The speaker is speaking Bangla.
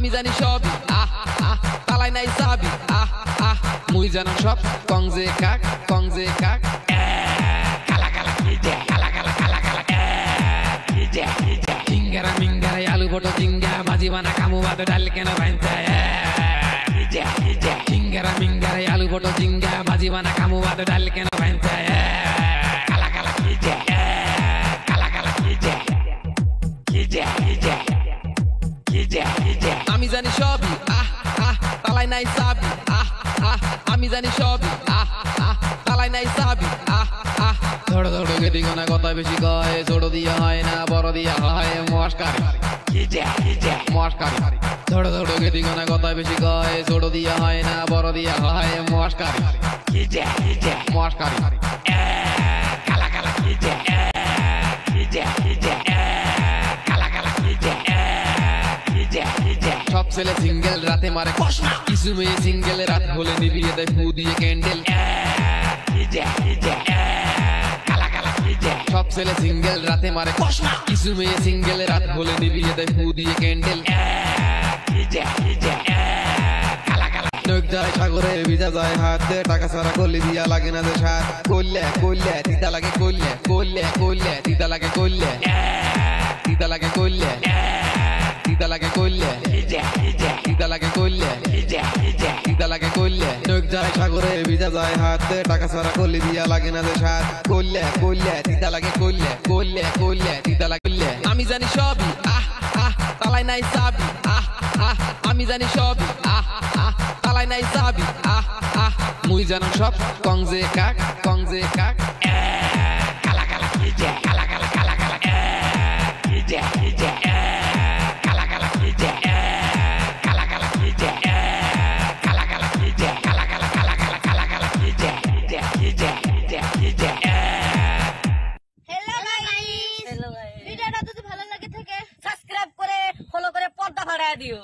আমি জানি সবই তালাই নাই চাবি মুই জানো সব কংজে কাক চিঙ্গারা মিঙ্গারা আলু বটো চিঙ্গা ভাজি বানা কামু বাদে ডাল কেন ভাইতে চিঙ্গারা মিঙ্গারা আলু বটো চিঙ্গা ভাজি বানা কামু বাদে ডাল কেন ভাইতে আমি জানি সবই তালাই নাই চাবি আমি জানি সবই তালাই নাই চাবি ধড় ধড় গেদি গোনা কথা বেশি কয় ছোট দিয়া হয় না বড় দিয়া হয় মস্কারি ধড় ধড় গেদি গোনা কথা বেশি কয় ছোট দিয়া হয় না বড় দিয়া হয় মস্কারি সব ছেলে সিঙ্গেল রাতে মারে কিছু মেয়ে সিঙ্গেল রাত হলে নিভিয়ে দেয় ফু দিয়ে ক্যান্ডেল সব ছেলে সিঙ্গেল রাতে মারে কিছু মেয়ে সিঙ্গেল রাত হলে নিভিয়ে দেয় ফু দিয়ে ক্যান্ডেল নৌক যায় সাগরে ভিজা যায় হাতে টাকা ছাড়া করলে দিয়া লাগে না যে সার করলে তিতা লাগে করলে তিতা লাগে করলে তিতা লাগে করলে তিতা লাগে করলে তিতা লাগে করলে তিতা লাগে করলে নৌক যায় সাগরে ভিজা যায় হাতে টাকা ছাড়া করলে দিয়া লাগে না যে সার করলে তিতা লাগে করলে তিতা লাগে আমি জানি সবই তালাই নাই চাবি আমি জানি সবই তালাই নাই চাবি মুই জানো সব কংজে কাক ভিডিওটা যদি ভালো লাগে থাকে সাবস্ক্রাইব করে ফলো করে পর্দা বাড়ায় দিও।